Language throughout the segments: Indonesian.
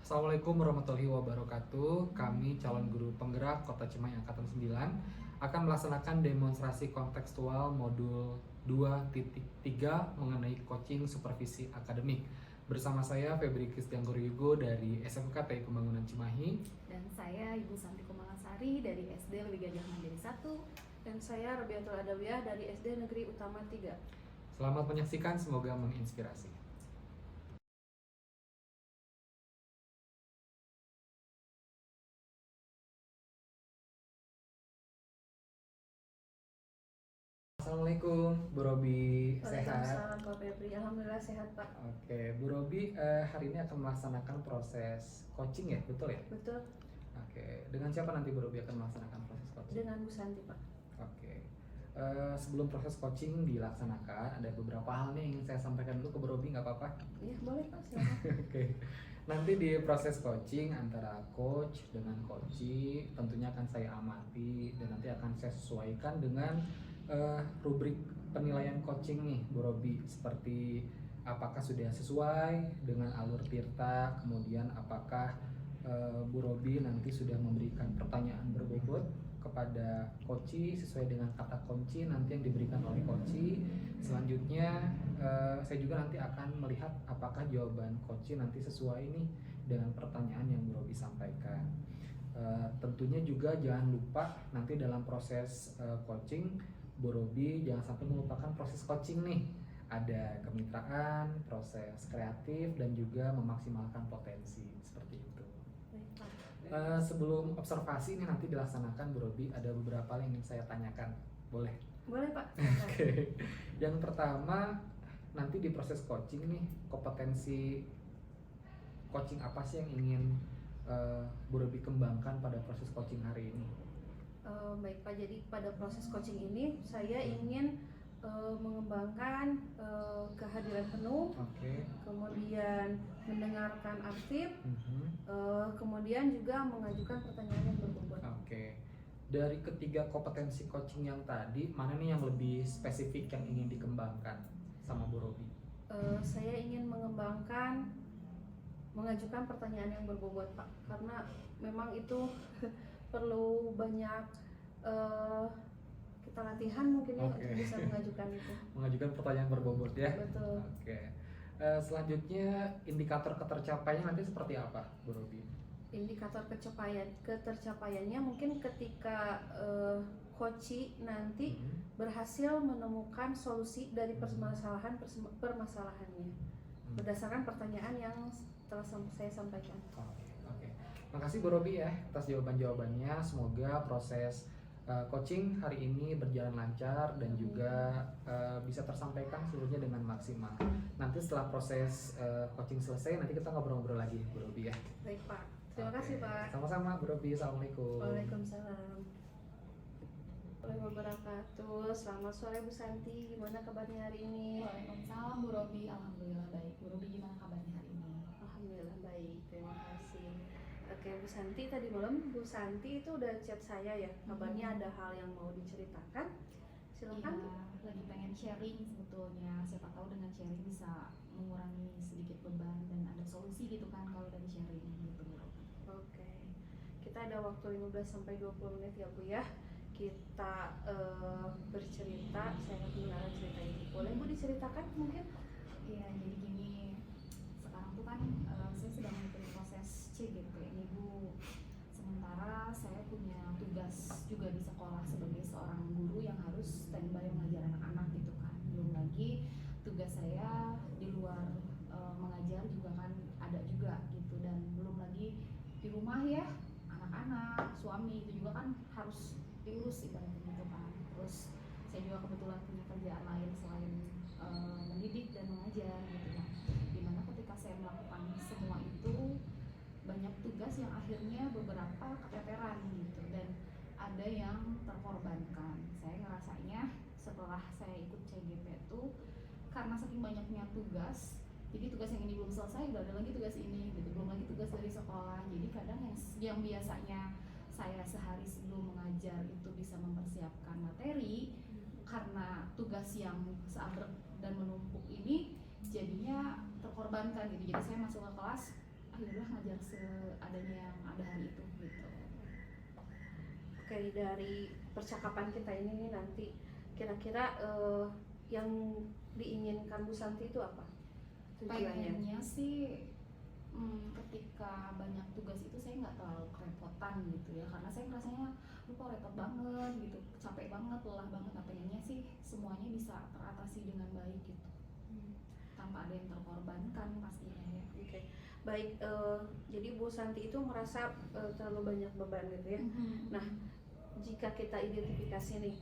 Assalamualaikum warahmatullahi wabarakatuh. Kami calon guru penggerak Kota Cimahi Angkatan 9 akan melaksanakan demonstrasi kontekstual modul 2.3 mengenai coaching supervisi akademik. Bersama saya Febri Kristian Yugo dari SMK TI Pembangunan Cimahi. Dan saya Ibu Santi Kumalasari dari SD Lebih Gajah Mandiri 1. Dan saya Robiatul Adawiyah dari SD Negeri Utama 3. Selamat menyaksikan, semoga menginspirasi. Assalamualaikum Bu Robi, sehat? Waalaikumsalam Pak Febri, alhamdulillah sehat Pak. Oke, Bu Robi hari ini akan melaksanakan proses coaching ya, betul ya? Betul. Oke, dengan siapa nanti Bu Robi akan melaksanakan proses coaching? Dengan Bu Santi Pak. Oke, sebelum proses coaching dilaksanakan ada beberapa hal nih yang ingin saya sampaikan dulu ke Bu Robi, nggak apa-apa? Iya boleh Pak, silakan. Oke, nanti di proses coaching antara coach dengan coachee tentunya akan saya amati dan nanti akan saya sesuaikan dengan rubrik penilaian coaching nih Bu Robi, seperti apakah sudah sesuai dengan alur Tirta, kemudian apakah Bu Robi nanti sudah memberikan pertanyaan berbobot kepada coachee sesuai dengan kata kunci nanti yang diberikan oleh coachee. Selanjutnya saya juga nanti akan melihat apakah jawaban coachee nanti sesuai nih dengan pertanyaan yang Bu Robi sampaikan. Tentunya juga jangan lupa nanti dalam proses coaching Bu Robi jangan sampai melupakan proses coaching nih. Ada kemitraan, proses kreatif, dan juga memaksimalkan potensi, seperti itu. Sebelum observasi ini nanti dilaksanakan Bu Robi, ada beberapa hal yang ingin saya tanyakan. Boleh? Boleh Pak. Oke. Yang pertama, nanti di proses coaching nih, kompetensi coaching apa sih yang ingin Bu Robi kembangkan pada proses coaching hari ini? Baik Pak, jadi pada proses coaching ini saya ingin mengembangkan kehadiran penuh, kemudian mendengarkan aktif, kemudian juga mengajukan pertanyaan yang berbobot. Oke. Dari ketiga kompetensi coaching yang tadi, mana nih yang lebih spesifik yang ingin dikembangkan sama Bu Robi? Saya ingin mengembangkan mengajukan pertanyaan yang berbobot Pak, karena memang itu perlu banyak kita latihan mungkin ya untuk bisa mengajukan itu. Mengajukan pertanyaan berbobot ya. Betul. Oke. Selanjutnya indikator ketercapaiannya nanti seperti apa, Bu Robi? Indikator ketercapaiannya mungkin ketika coachee nanti berhasil menemukan solusi dari permasalahannya berdasarkan pertanyaan yang telah saya sampaikan. Oke. Makasih Bu Robi ya atas jawaban-jawabannya. Semoga proses coaching hari ini berjalan lancar dan juga bisa tersampaikan seluruhnya dengan maksimal. Nanti setelah proses coaching selesai, nanti kita ngobrol-ngobrol lagi Bu Robi ya. Baik Pak, terima kasih Pak. Sama-sama Bu Robi, assalamualaikum. Waalaikumsalam warahmatullahi wabarakatuh. Selamat sore Bu Santi, gimana kabarnya hari ini? Waalaikumsalam Bu Robi, alhamdulillah baik. Bu Robi gimana kabarnya hari ini? Alhamdulillah baik, terima kasih. Oke Bu Santi, tadi malam Bu Santi itu udah chat saya ya, kabarnya ada hal yang mau diceritakan. Silakan. Iya, lagi pengen sharing sebetulnya. Siapa tahu dengan sharing bisa mengurangi sedikit beban dan ada solusi gitu kan kalau dari sharing gitu Bu Robi. Oke. Kita ada waktu 15-20 menit ya Bu ya. Kita bercerita, saya akan mendengarkan cerita ini. Boleh Bu diceritakan mungkin? Iya, jadi gini, sekarang tuh kan saya sedang mengikuti proses CGP ini Bu. Sementara saya punya tugas juga di sekolah sebagai seorang guru yang harus standby mengajar anak-anak gitu kan. Belum lagi tugas saya di luar mengajar juga kan ada juga gitu, dan belum lagi di rumah ya anak-anak, suami itu juga kan harus diurus ibaratnya gitu kan. Terus saya juga kebetulan punya kerjaan lain selain mendidik dan mengajar gitu kan. Dimana ketika saya melakukan semua itu banyak tugas yang akhirnya beberapa keteteran gitu dan ada yang terkorbankan. Saya ngerasanya setelah saya ikut CGP itu karena saking banyaknya tugas, jadi tugas yang ini belum selesai udah ada lagi tugas ini gitu, belum lagi tugas dari sekolah. Jadi kadang yang biasanya saya sehari sebelum mengajar itu bisa mempersiapkan materi, karena tugas yang seabrek dan menumpuk ini jadinya terkorbankan gitu. Jadi saya masuk ke kelas akhirnya ngajar seadanya yang ada hari itu gitu. Oke, dari percakapan kita ini nih nanti kira-kira yang diinginkan Bu Santi itu apa tujuannya? Pengennya sih ketika banyak tugas itu saya nggak terlalu kerepotan gitu ya, karena saya ngerasanya kok repot banget gitu, capek banget, lelah banget. Nah pengennya sih semuanya bisa teratasi dengan baik gitu, tanpa ada yang terkorbankan pastinya ya. Oke, baik. Jadi Bu Santi itu merasa terlalu banyak beban gitu ya. Nah, jika kita identifikasi nih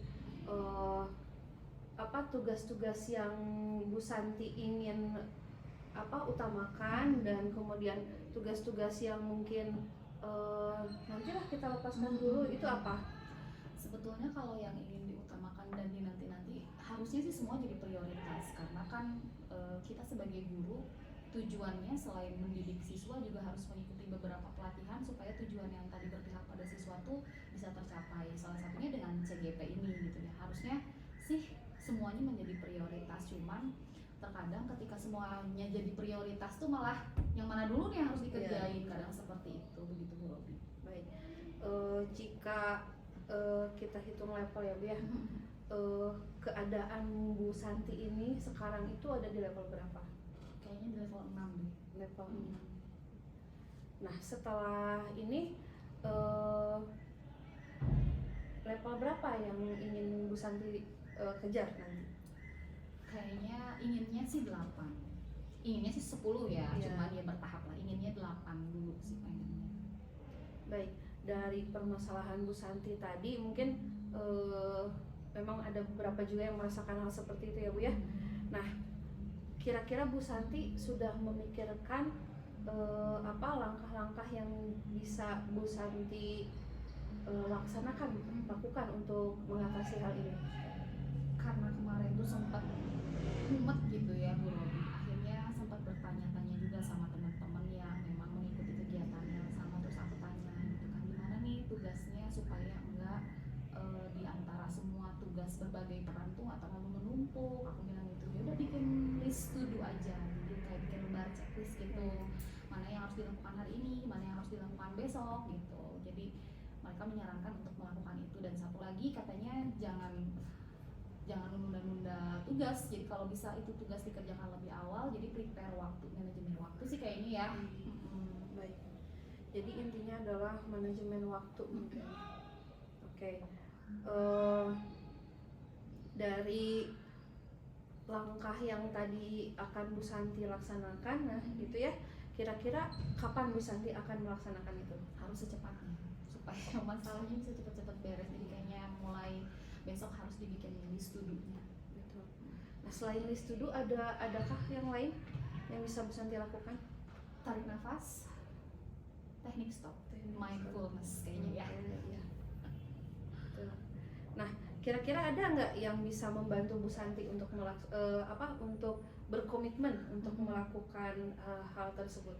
apa tugas-tugas yang Bu Santi ingin utamakan, dan kemudian tugas-tugas yang mungkin nantilah kita lepaskan dulu, itu apa? Sebetulnya kalau yang ingin diutamakan dan dinanti-nanti harusnya sih semua jadi prioritas, karena kan kita sebagai guru tujuannya selain mendidik siswa juga harus mengikuti beberapa pelatihan supaya tujuan yang tadi berpihak pada siswa tuh bisa tercapai. Salah satunya dengan CGP ini gitu ya. Harusnya sih semuanya menjadi prioritas, cuman terkadang ketika semuanya jadi prioritas tuh malah yang mana dulu nih yang harus dikerjain. Kadang seperti itu, begitu Bu Robi. Baik, jika kita hitung level ya Bu ya, keadaan Bu Santi ini sekarang itu ada di level berapa? Kayaknya di level 6 deh. Level 6. Nah setelah ini level berapa yang ingin Bu Santi kejar nanti? Kayaknya inginnya sih 8. Inginnya sih 10 ya, cuman ya bertahap lah. Inginnya 8 dulu sih pengennya. Baik, dari permasalahan Bu Santi tadi mungkin memang ada beberapa juga yang merasakan hal seperti itu ya Bu ya. Nah, kira-kira Bu Santi sudah memikirkan apa langkah-langkah yang bisa Bu Santi lakukan untuk mengatasi hal ini? Karena kemarin tuh sempat mumet gitu ya Bu Robi, akhirnya sempat bertanya-tanya juga sama teman-teman yang memang mengikuti kegiatannya sama. Terus aku tanya gitu kan, gimana nih tugasnya supaya enggak di antara semua tugas berbagai peran tuh atau menumpuk. Aku bilang gitu, ya udah bikin list to do aja, jadi kayak bikin lembar checklist gitu, mana yang harus dilakukan hari ini, mana yang harus dilakukan besok gitu. Jadi mereka menyarankan untuk melakukan itu. Dan satu lagi katanya jangan menunda-nunda tugas, jadi kalau bisa itu tugas dikerjakan lebih awal, jadi prepare waktu, manajemen waktu sih kayaknya ya. Baik, jadi intinya adalah manajemen waktu. Oke. Dari langkah yang tadi akan Bu Santi laksanakan, nah gitu ya, kira-kira kapan Bu Santi akan melaksanakan itu? Harus secepatnya supaya masalahnya bisa cepat-cepat beres. Jadi kayaknya mulai besok harus dibikin list to do-nya. Betul. Nah selain list to do, adakah yang lain yang bisa Bu Santi lakukan? Tarik nafas, teknik stop, mindfulness kayaknya ya. Betul. Nah kira-kira ada nggak yang bisa membantu Bu Santi untuk untuk berkomitmen untuk melakukan hal tersebut?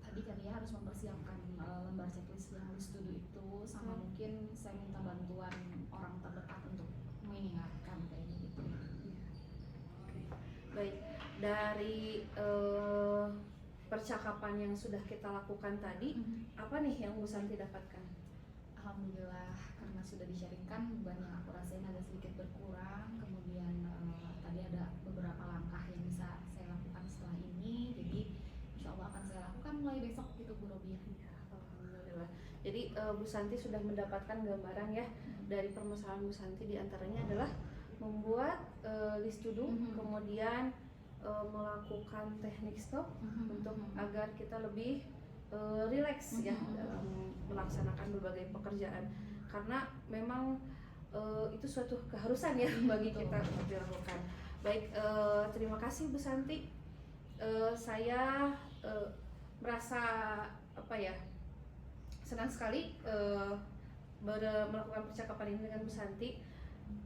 Tadi kan ya harus mempersiapkan lembar checklist yang list to do itu, sama mungkin saya minta bantuan orang terdekat untuk mengingatkan kayaknya gitu. Baik, dari percakapan yang sudah kita lakukan tadi, apa nih yang Bu Santi dapatkan? Alhamdulillah, karena sudah di-sharingkan, beban yang aku rasain agak sedikit berkurang. Kemudian tadi ada beberapa langkah yang bisa saya lakukan setelah ini, jadi insya Allah akan saya lakukan mulai besok gitu Bu Robi. Alhamdulillah. Jadi Bu Santi sudah mendapatkan gambaran ya dari permasalahan Bu Santi, diantaranya adalah membuat list to do, kemudian melakukan teknik stop untuk agar kita lebih rileks ya dalam melaksanakan berbagai pekerjaan, karena memang itu suatu keharusan ya bagi kita untuk dilakukan. Baik, terima kasih Bu Santi. Saya merasa senang sekali melakukan percakapan ini dengan Bu Santi.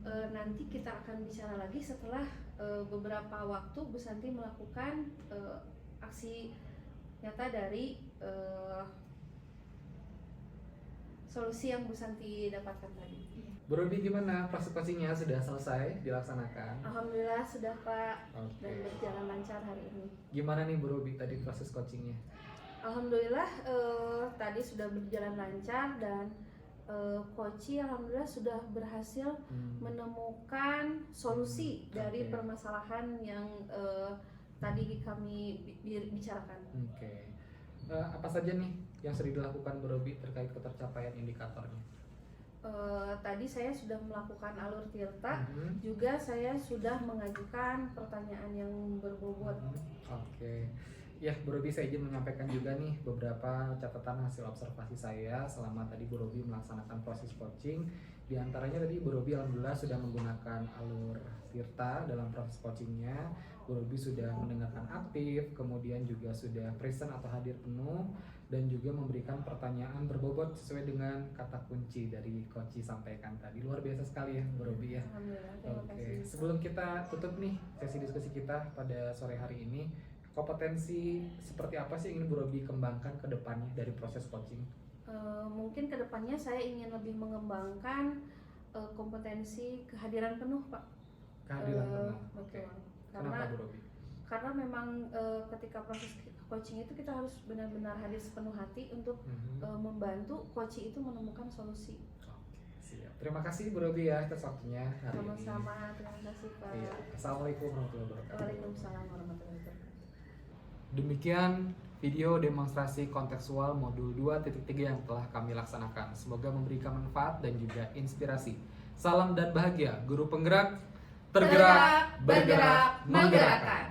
Nanti kita akan bicara lagi setelah beberapa waktu Bu Santi melakukan aksi nyata dari solusi yang Bu Santi dapatkan tadi. Bu Robi, gimana proses coachingnya, sudah selesai dilaksanakan? Alhamdulillah sudah Pak. Oke. Dan berjalan lancar hari ini. Gimana nih Bu Robi tadi proses coachingnya? Alhamdulillah tadi sudah berjalan lancar dan Koci alhamdulillah sudah berhasil menemukan solusi dari Oke. permasalahan yang tadi kami bicarakan. Oke. Apa saja nih yang sudah dilakukan Bu Robi terkait ketercapaian indikatornya? Tadi saya sudah melakukan alur tirta, Mhm. juga saya sudah mengajukan pertanyaan yang berbobot. Oke. Ya, Bu Robi, saya izin menyampaikan juga nih beberapa catatan hasil observasi saya selama tadi Bu Robi melaksanakan proses coaching. Di antaranya tadi Bu Robi alhamdulillah sudah menggunakan alur tirta dalam proses coachingnya. Bu Robi sudah mendengarkan aktif, kemudian juga sudah present atau hadir penuh, dan juga memberikan pertanyaan berbobot sesuai dengan kata kunci dari coach sampaikan tadi. Luar biasa sekali ya Bu Robi ya. Alhamdulillah, terima Oke, kasih. sebelum kita tutup nih sesi diskusi kita pada sore hari ini, kompetensi seperti apa sih yang ingin Bu Robi kembangkan ke depannya dari proses coaching? Mungkin kedepannya saya ingin lebih mengembangkan kompetensi kehadiran penuh, Pak. Kehadiran penuh. Oke. Betul. Kenapa Bu Robi? Karena memang ketika proses coaching itu kita harus benar-benar hadir sepenuh hati untuk membantu coach itu menemukan solusi. Oke, siap. Terima kasih Bu Robi ya atas waktunya hari ini. Sama-sama, terima kasih Pak. Iya. Assalamualaikum warahmatullahi wabarakatuh. Waalaikumsalam warahmatullahi wabarakatuh. Demikian video demonstrasi kontekstual modul 2.3 yang telah kami laksanakan. Semoga memberikan manfaat dan juga inspirasi. Salam dan bahagia, guru penggerak, tergerak, bergerak, menggerakkan.